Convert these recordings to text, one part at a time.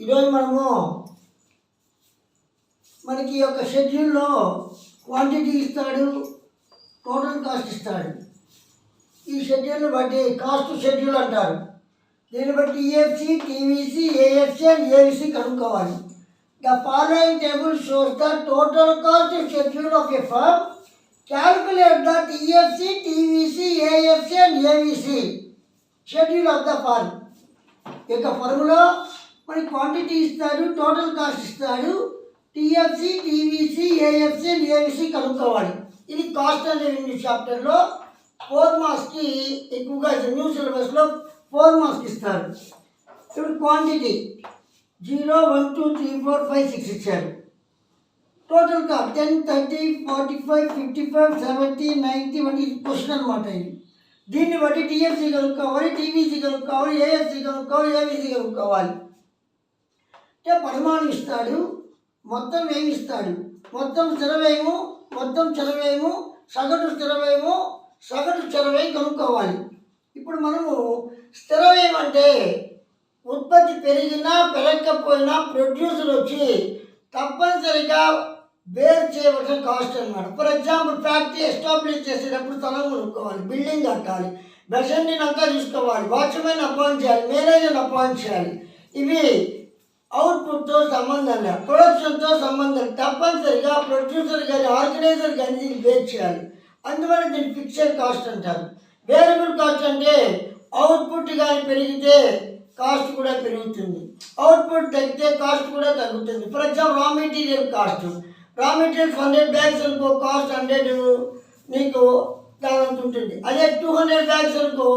ఈరోజు మనకి ఒక షెడ్యూల్లో క్వాంటిటీ ఇస్తాడు, టోటల్ కాస్ట్ ఇస్తాడు. ఈ షెడ్యూల్ని బట్టి కాస్ట్ షెడ్యూల్ అంటారు. దీన్ని బట్టి EFC, TVC, AFC and AVC కనుక్కోవాలి. The following table shows the total cost schedule of a firm. Calculate the TFC, TVC, AFC and AVC schedule of the firm. ఈ యొక్క ఫర్మ్లో మనకి క్వాంటిటీ ఇస్తాడు, టోటల్ కాస్ట్ ఇస్తాడు, TFC, TVC, AFC and AVC కనుక్కోవాలి. ఇది cost and revenue చాప్టర్లో 4 మార్క్స్కి ఎక్కువగా న్యూ సిలబస్లో 4 మార్క్స్కి ఇస్తారు. ఇప్పుడు క్వాంటిటీ 0, 1, 2, 3, 4, 5, 6 ఇచ్చారు. టోటల్ కాస్ట్ 10, 30, 45, 55, 70, 90 వంటి క్వశ్చన్ అనమాట. ఇది దీన్ని బట్టి టీఎఫ్సి కనుక్కోవాలి, టీవీసీ కనుక్కోవాలి, ఏఎఫ్సి కనుక్కోవాలి, ఏవిసి కనుక్కోవాలి. అంటే పరిమాణం ఇస్తాడు, మొత్తం వ్యయం ఇస్తాడు, మొత్తం స్థిర వ్యయము, మొత్తం చర వ్యయము, సగటు స్థిర వ్యయము, సగటు చర వ్యయం కనుక్కోవాలి. ఇప్పుడు మనము స్థిర వ్యయం అంటే ఉత్పత్తి పెరిగినా పెరగకపోయినా ప్రొడ్యూసర్ వచ్చి తప్పనిసరిగా బేర్ చేయవలసిన కాస్ట్ అన్నమాట. ఫర్ ఎగ్జాంపుల్ ఫ్యాక్టరీ ఎస్టాబ్లిష్ చేసేటప్పుడు స్థలం కొనుక్కోవాలి, బిల్డింగ్ కట్టాలి, మెషినరీని అంతా చూసుకోవాలి, వాచ్మెన్ అపాయింట్ చేయాలి, మేనేజర్ని అపాయింట్ చేయాలి. ఇవి అవుట్పుట్తో సంబంధం లేదు, ప్రొడక్షన్తో సంబంధం. తప్పనిసరిగా ప్రొడ్యూసర్ కానీ ఆర్గనైజర్ కానీ దీన్ని బేర్ చేయాలి. అందువల్ల దీన్ని ఫిక్స్డ్ కాస్ట్ అంటారు. వేరియబుల్ కాస్ట్ అంటే అవుట్పుట్ కానీ పెరిగితే కాస్ట్ కూడా పెరుగుతుంది, అవుట్పుట్ తగ్గితే కాస్ట్ కూడా తగ్గుతుంది. For example raw material cost, raw material 100 bags అనుకో, కాస్ట్ 100 నీకు దాని ఉంటుంది. అదే 200 బ్యాగ్స్ అనుకో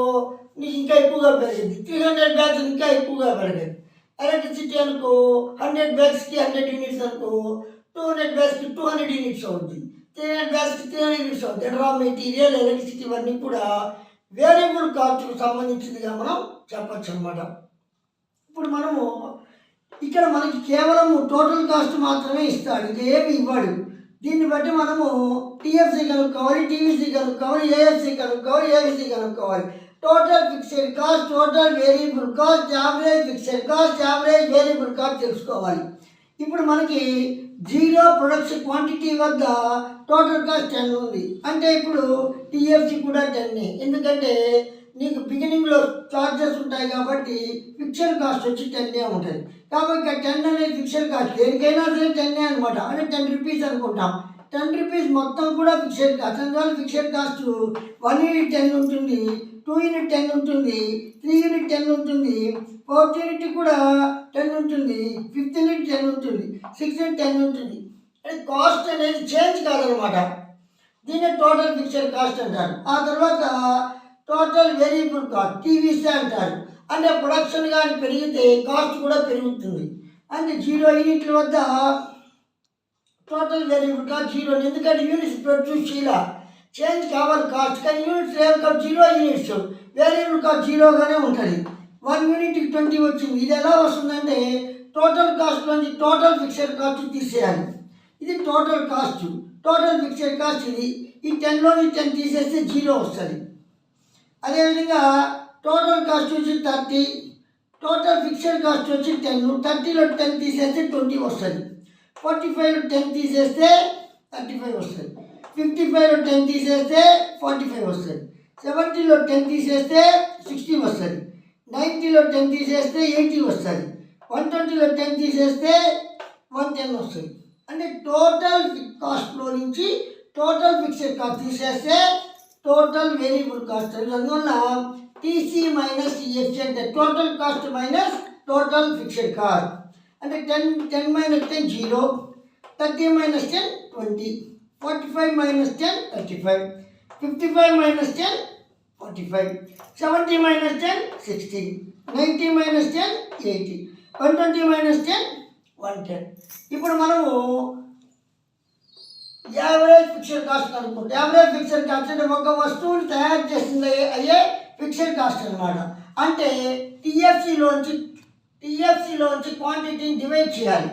నీకు ఇంకా ఎక్కువగా పెరిగింది, 300 బ్యాగ్స్ ఇంకా ఎక్కువగా పెరిగింది. ఎలక్ట్రిసిటీ అనుకో 100 బ్యాగ్స్కి 100 యూనిట్స్ అనుకో, 200 బ్యాగ్స్కి 200 యూనిట్స్ అవుతుంది, 300 బ్యాగ్స్కి 300 యూనిట్స్ అవుతుంది. రా మెటీరియల్, ఎలక్ట్రిసిటీ ఇవన్నీ కూడా వేరియబుల్ కాస్ట్కు సంబంధించిందిగా మనం చెప్పచ్చు అనమాట. ఇప్పుడు మనము ఇక్కడ మనకి కేవలం టోటల్ కాస్ట్ మాత్రమే ఇస్తాడు, ఇది ఏమి ఇవ్వడు. దీన్ని బట్టి మనము టీఎఫ్సి కనుక్కోవాలి, టీవీసీ కనుక్కోవాలి, ఏఎఫ్సి కనుక్కోవాలి, ఏవిసి కనుక్కోవాలి. Total fixed cost, total variable cost, average fixed cost, average variable cost తెలుసుకోవాలి. ఇప్పుడు మనకి 0 ప్రొడక్షన్ క్వాంటిటీ వద్ద టోటల్ కాస్ట్ 10 ఉంది అంటే ఇప్పుడు టీఎఫ్సి కూడా 10. ఎందుకంటే నీకు బిగినింగ్లో చార్జెస్ ఉంటాయి కాబట్టి ఫిక్స్డ్ కాస్ట్ వచ్చి 10 ఉంటుంది. కాబట్టి 10 అనేది ఫిక్స్డ్ కాస్ట్, దేనికైనా సరే 10 అనమాట. అంటే 10 రూపీస్ అనుకుంటాం. 10 రూపీస్ మొత్తం కూడా ఫిక్స్డ్ కాస్ట్. అందువల్ల ఫిక్స్డ్ కాస్ట్ 1 యూనిట్ 10 ఉంటుంది, 2 యూనిట్ 10 ఉంటుంది, 3 యూనిట్ 10 ఉంటుంది, 4th యూనిట్ కూడా 10 ఉంటుంది, 5th యూనిట్ 10 ఉంటుంది, 6th యూనిట్ 10 ఉంటుంది. అంటే కాస్ట్ అనేది చేంజ్ కాదనమాట. దీన్ని టోటల్ ఫిక్స్డ్ కాస్ట్ అంటారు. ఆ తర్వాత టోటల్ వేరియబుల్ కాస్ట్ టీవీసీ అంటారు. అంటే ప్రొడక్షన్ కానీ పెరిగితే కాస్ట్ కూడా పెరుగుతుంది. అంటే 0 యూనిట్ల వద్ద టోటల్ వేరియబుల్ కాస్ట్ 0. ఎందుకంటే యూనిట్స్ ప్రొడ్యూస్ చేయాల, చేంజ్ కావాలి కాస్ట్, కానీ యూనిట్స్ లేవు కాబట్టి 0 యూనిట్స్, వేరియబుల్ కాస్ట్ 0గానే ఉంటుంది. 1 యూనిట్కి 20 వచ్చింది. ఇది ఎలా వస్తుందంటే టోటల్ కాస్ట్ నుంచి టోటల్ ఫిక్స్డ్ కాస్ట్ తీసేయాలి. ఇది total cost, total fixed cost ఇది. ఈ 10లోని 10 తీసేస్తే 0 వస్తుంది. అదేవిధంగా టోటల్ కాస్ట్ వచ్చి 30, టోటల్ ఫిక్స్డ్ కాస్ట్ వచ్చి 10, 30లో 10 తీసేస్తే 20 వస్తుంది. 45లో 10 తీసేస్తే 35 వస్తుంది. 55లో 10 తీసేస్తే 45 వస్తుంది. 70లో 10 తీసేస్తే 60 వస్తుంది. 90లో 10 తీసేస్తే 80 వస్తుంది. 120లో 10 తీసేస్తే 110 వస్తుంది. అంటే టోటల్ కాస్ట్లో నుంచి టోటల్ ఫిక్స్డ్ కాస్ట్ తీసేస్తే టోటల్ వేరియబుల్ కాస్ట్. అందువల్ల టీసీ మైనస్ టీఎఫ్సి అంటే total cost minus total fixed cost. అంటే 10 minus 10 0, 30 minus 10 20, 45 minus 10 35, 55 minus 10 45, 70 minus 10 60, 90 minus 10 80, 120 minus 10 110. ఇప్పుడు మనము యావరేజ్ ఫిక్స్డ్ కాస్ట్ అనుకుంటే, యావరేజ్ ఫిక్స్డ్ కాస్ట్ అంటే ఒక వస్తువుని తయారు చేసింది అయ్యే ఫిక్స్డ్ కాస్ట్ అనమాట. అంటే టీఎఫ్సిలోంచి క్వాంటిటీని డివైడ్ చేయాలి.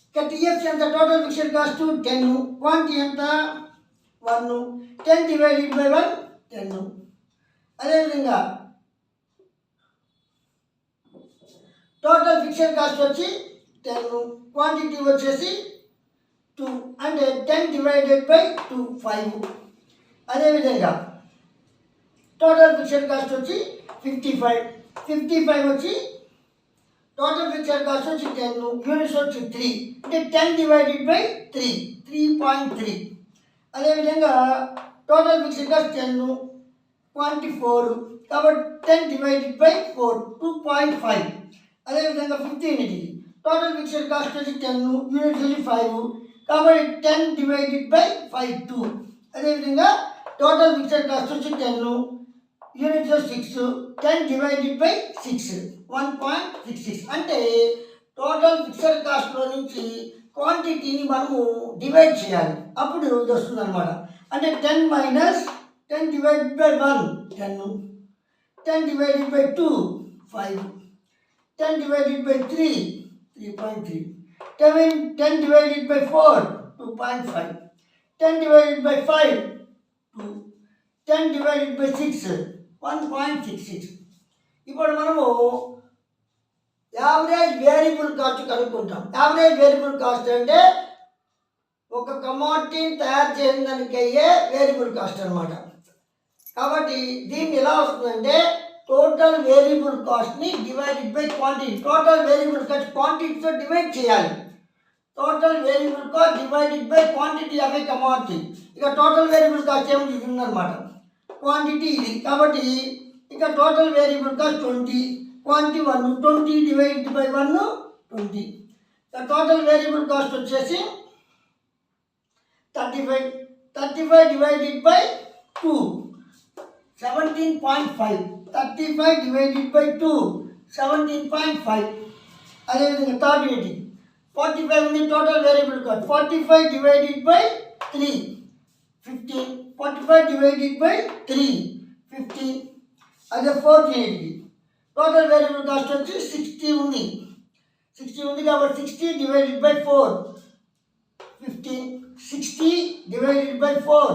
ఇక టీఎఫ్సి ఎంత, టోటల్ ఫిక్స్డ్ కాస్ట్ 10, క్వాంటిటీ ఎంత 1, 10 డివైడెడ్ బై 1 10. అదేవిధంగా టోటల్ ఫిక్స్డ్ కాస్ట్ వచ్చి 10, క్వాంటిటీ వచ్చేసి 2, అంటే 10 డివైడెడ్ బై 2 5. అదేవిధంగా టోటల్ ఫిక్స్డ్ కాస్ట్ వచ్చి 55 వచ్చి టోటల్ ఫిక్స్డ్ కాస్ట్ వచ్చి 10, యూనిట్స్ వచ్చి 3, అంటే 10 డివైడెడ్ బై 3 3.3. అదేవిధంగా టోటల్ ఫిక్స్డ్ కాస్ట్ 10, క్వాంటిటీ 4, కాబట్టి 10 డివైడెడ్ బై 4 2.5. అదేవిధంగా 15 టోటల్ ఫిక్స్డ్ కాస్ట్ వచ్చి 10, యూనిట్స్ వచ్చి 5, కాబట్టి 10 డివైడెడ్ బై 5 2. అదేవిధంగా టోటల్ ఫిక్స్డ్ కాస్ట్ వచ్చి 10, యూనిట్స్ 6, 10 డివైడెడ్ బై 6 1.66. అంటే టోటల్ ఫిక్స్డ్ కాస్ట్లో నుంచి క్వాంటిటీని మనము డివైడ్ చేయాలి, అప్పుడు ఇది వస్తుంది అనమాట. అంటే 10 divided by 1 10, 10 divided by 2 5, 10 divided by 3 3.3, 10 divided by 4 2.5, 10 divided by 5 2, 10 divided by 6 1.66. ఇప్పుడు మనము యావరేజ్ వేరియబుల్ కాస్ట్ కనుక్కుంటాం. యావరేజ్ వేరియబుల్ కాస్ట్ అంటే ఒక కమోడిటీని తయారు చేయడం దానికి అయ్యే వేరియబుల్ కాస్ట్ అనమాట. కాబట్టి దీన్ని ఎలా వస్తుందంటే టోటల్ వేరియబుల్ కాస్ట్ని divided by quantity. Total variable cost క్వాంటిటీతో డివైడ్ చేయాలి. Total variable cost divided by quantity of a commodity. ఇక టోటల్ వేరియబుల్ కాస్ట్ ఏమి ఉందన్నమాట, క్వాంటిటీ ఇది. కాబట్టి ఇక total variable cost 20, quantity 1, 20 divided by 1 20. ఇక టోటల్ వేరియబుల్ కాస్ట్ వచ్చేసి 35 డివైడెడ్ బై 2 17.5, 35 డివైడెడ్ బై 2 17.5. అదేవిధంగా 45 ఉంది total variable cost. 45 divided by 3 15, 45 divided by 3 15. అదే 48 టోటల్ వేరియబుల్ కాస్ట్ వచ్చి 60 ఉంది కాబట్టి 60 డివైడెడ్ బై 4 15, 60 డివైడెడ్ బై 4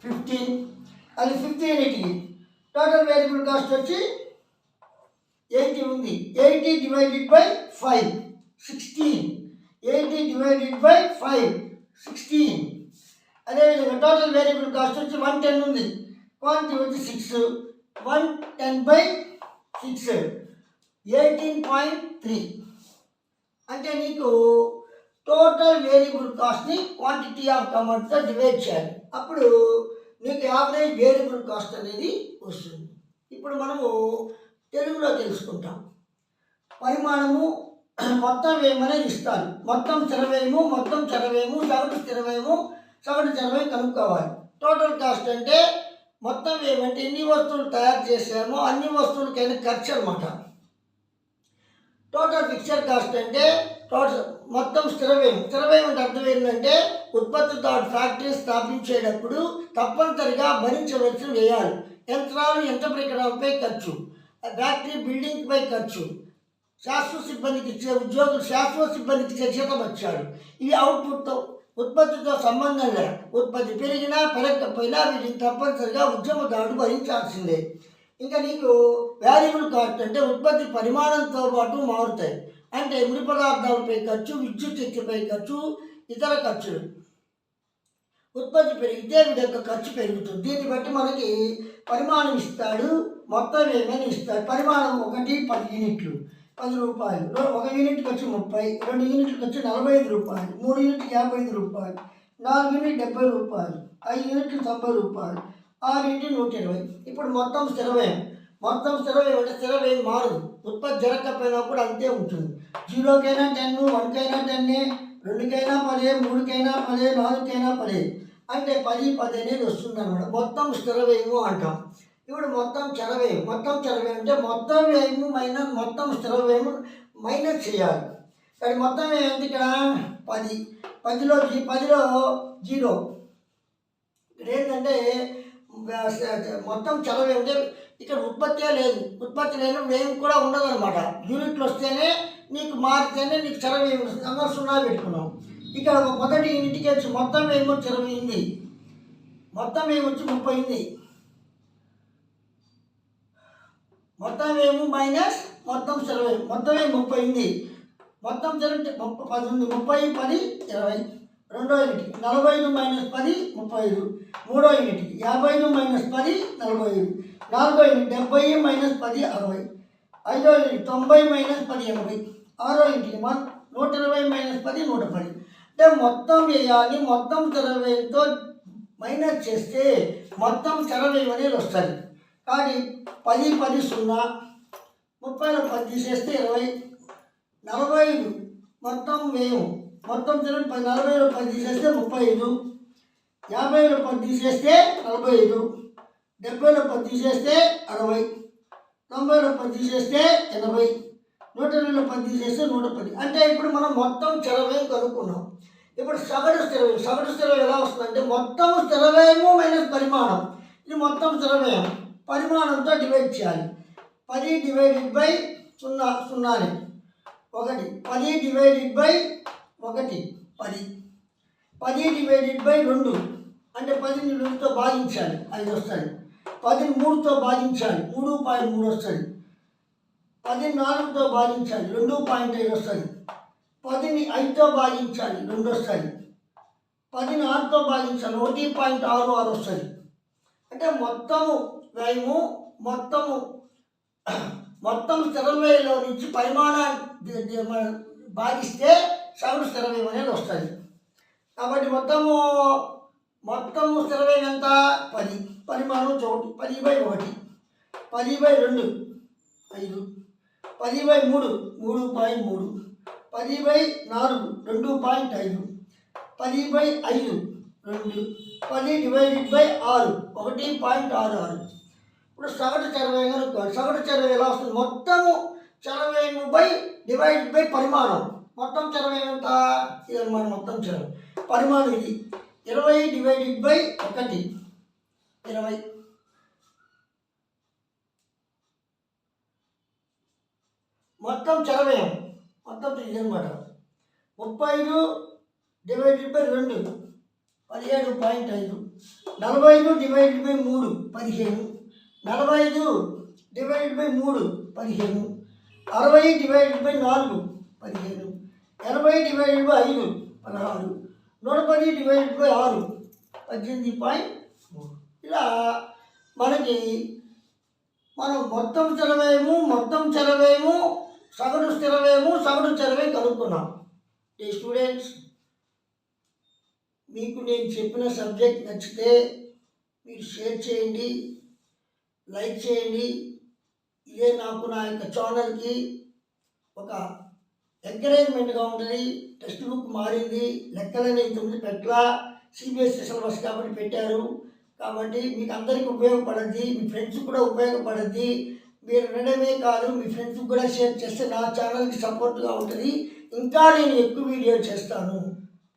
15. అది 15 టోటల్ వేరియబుల్ కాస్ట్ వచ్చి 80 ఉంది. 80 డివైడెడ్ బై 5 16, 80 డివైడెడ్ బై 5 16. అదేవిధంగా టోటల్ వేరియబుల్ కాస్ట్ వచ్చి 110 ఉంది. క్వాంటిటీ వచ్చి 6, 110 బై 6 18.3. అంటే నీకు టోటల్ వేరియబుల్ కాస్ట్ని క్వాంటిటీ ఆఫ్ కమోడిటీతో డివైడ్ చేయాలి, అప్పుడు నీకు యావరేజ్ వేరియబుల్ కాస్ట్ అనేది వస్తుంది. ఇప్పుడు మనము తెలుగులో తెలుసుకుంటాం. పరిమాణము మొత్తం వ్యయం అనేది ఇస్తారు. మొత్తం స్థిర వ్యయము, మొత్తం చర వ్యయము, సగటు స్థిర వ్యయము, సగటు చర వ్యయం కనుక్కోవాలి. టోటల్ కాస్ట్ అంటే మొత్తం వ్యయం అంటే ఎన్ని వస్తువులు తయారు చేసామో అన్ని వస్తువులకైనా ఖర్చు అనమాట. టోటల్ ఫిక్స్డ్ కాస్ట్ అంటే టోటల్ మొత్తం స్థిర వ్యయం. స్థిర వ్యయం అంటే అర్థం ఏంటంటే ఉత్పత్తిదారు ఫ్యాక్టరీ స్థాపించేటప్పుడు తప్పనిసరిగా భరించవలసిన వ్యయాలు, యంత్రాలు యంత్ర పరికరాలపై ఖర్చు, ఫ్యాక్టరీ బిల్డింగ్పై ఖర్చు, శాశ్వత సిబ్బందికి ఇచ్చే ఉద్యోగులు శాశ్వత సిబ్బందికి ఇచ్చే జీతమచ్చాడు. ఇవి అవుట్పుట్తో ఉత్పత్తితో సంబంధం లేదు. ఉత్పత్తి పెరిగినా పెరగకపోయినా వీటిని తప్పనిసరిగా ఉద్యమదారుడు భరించాల్సిందే. ఇంకా నీకు వేరియబుల్ కాస్ట్ అంటే ఉత్పత్తి పరిమాణంతో పాటు మారుతాయి. అంటే ముడి పదార్థాలపై ఖర్చు, విద్యుత్ శక్తిపై ఖర్చు, ఇతర ఖర్చులు. ఉత్పత్తి పెరిగితే వీటి యొక్క ఖర్చు పెరుగుతుంది. దీన్ని బట్టి మనకి పరిమాణం ఇస్తాడు, మొత్తం ఏమైనా ఇస్తాడు. పరిమాణం 1 10 యూనిట్లు 10 రూపాయలు, 1 యూనిట్కి వచ్చి 30, 2 యూనిట్కి వచ్చి 45 రూపాయలు, 3 యూనిట్కి 55 రూపాయలు, 4 యూనిట్ 70 రూపాయలు, 5 యూనిట్కి 90 రూపాయలు, 6 యూనిట్ 120. ఇప్పుడు మొత్తం స్థిర వ్యయం. మొత్తం స్థిర వ్యయం అంటే స్థిర వ్యయం మారదు. ఉత్పత్తి జరగకపోయినా కూడా అంతే ఉంటుంది. 0కైనా 10, 1కైనా 10, 2కైనా 10, 3కైనా 10, 4కైనా 10. అంటే 10 అనేది వస్తుంది అనమాట. మొత్తం స్థిర వ్యయము అంటాం. ఇప్పుడు మొత్తం చర వ్యయం. మొత్తం చర వ్యయం అంటే మొత్తం వ్యయము మైనస్ మొత్తం స్థిర వ్యయము మైనస్ చేయాలి. కానీ మొత్తం వ్యయం ఎంత ఇక్కడ 10, 10లో 0. ఇక్కడ ఏంటంటే మొత్తం చర వ్యయం అంటే ఇక్కడ ఉత్పత్తే లేదు. ఉత్పత్తి లేదు, వ్యయం కూడా ఉండదు అనమాట. యూనిట్లు వస్తేనే నీకు మారితేనే నీకు చర వ్యయం వస్తుంది. అందరూ 0 పెట్టుకున్నాం. ఇక్కడ మొదటి యూనిట్కి వచ్చి మొత్తం వ్యయం వచ్చి 20 ఉంది. మొత్తం వ్యయం వచ్చి 30 ఉంది. మొత్తం వ్యయము మైనస్ మొత్తం స్థిర వ్యయం మొత్తమే 30 ఉంది. మొత్తం స్థిర 10 ఉంది. 30, 10, 20. రెండో యూనిట్కి 45 - 10 35. మూడో యూనిట్కి 55 - 10 45. నాలుగో యూనిట్ 70 - 10 60. ఐదో యూనిట్ 90 - 10 80. ఆరో యూనిట్కి 120 - 10 110. అంటే మొత్తం వ్యయాన్ని మొత్తం స్థిర వ్యయంతో మైనస్ చేస్తే మొత్తం స్థిర వ్యయం అనేది వస్తుంది. కానీ 10 10 0, 30లో 10 తీసేస్తే 20, 45 మొత్తం వ్యయం మొత్తం స్థిర 40లో 10 తీసేస్తే 35, 50లో 10 తీసేస్తే 45, 70లో 10 తీసేస్తే 60, 90లో 10 తీసేస్తే 80, 120లో 10 తీసేస్తే 110. అంటే ఇప్పుడు మనం మొత్తం స్థిర వ్యయం కనుక్కున్నాం. ఇప్పుడు సగటు స్థిర వ్యయం ఎలా వస్తుందంటే మొత్తం స్థిర వ్యయము మైనస్ పరిమాణం. ఇది మొత్తం స్థిర వ్యయం పరిమాణంతో డివైడ్ చేయాలి. 10 divided by 0 0 1. 10 divided by 1 10. 10 divided by 2 అంటే 10ని 2తో భాగించాలి 5 వస్తుంది. 10ని 3తో భాగించాలి 3.3 వస్తుంది. 10ని 4తో భాగించాలి 2.5 వస్తుంది. 10ని 5తో భాగించాలి 2 వస్తుంది. 10ని 6తో భాగించాలి 1.66 వస్తుంది. అంటే మొత్తము వ్యయము మొత్తం స్థిర వ్యయంలో నుంచి పరిమాణాన్ని భాగిస్తే సగటు స్థిర వ్యయం అనేది వస్తుంది. కాబట్టి మొత్తము స్థిర వ్యయం ఎంత 10, పరిమాణం 1 10/1, 10/2 5, 10/3 3.3, 10/4 2.5, 10/5 2, 10 డివైడెడ్ బై 6 1.66. ఇప్పుడు సగటు స్థిర వ్యయం కనుక్కోవాలి. సగటు స్థిర వ్యయం ఎలా వస్తుంది? మొత్తము స్థిర వ్యయం డివైడెడ్ బై పరిమాణం. మొత్తం స్థిర వ్యయం ఎంత? ఇది మన మొత్తం స్థిర పరిమాణం. ఇది 20 డివైడెడ్ బై 1 20. మొత్తం స్థిర వ్యయం ఇది అనమాట. 35 divided by 2 17.5. 45 divided by 3 15. 45 divided by 3 15. 60 divided by 4 15. 80 divided by 5 16. 110 divided by 6 18.3. ఇలా మనం మొత్తం స్థిర వ్యయము సగటు స్థిర వ్యయం కనుక్కున్నాం. స్టూడెంట్స్, మీకు నేను చెప్పిన సబ్జెక్ట్ నచ్చితే మీరు షేర్ చేయండి, లైక్ చేయండి. ఇదే నాకు నా యొక్క ఛానల్కి ఒక ఎంకరేజ్మెంట్గా ఉంటుంది. టెక్స్ట్ బుక్ మారింది, లెక్కలని ఇంతకుముందు పెట్టలా, సిబిఎస్ఈ సిలబస్ కాబట్టి పెట్టారు. కాబట్టి మీకు అందరికీ ఉపయోగపడుద్ది, మీ ఫ్రెండ్స్కి కూడా ఉపయోగపడుద్ది. మీరు వినడమే కాదు, మీ ఫ్రెండ్స్కి కూడా షేర్ చేస్తే నా ఛానల్కి సపోర్ట్గా ఉంటుంది. ఇంకా నేను ఎక్కువ వీడియో చేస్తాను.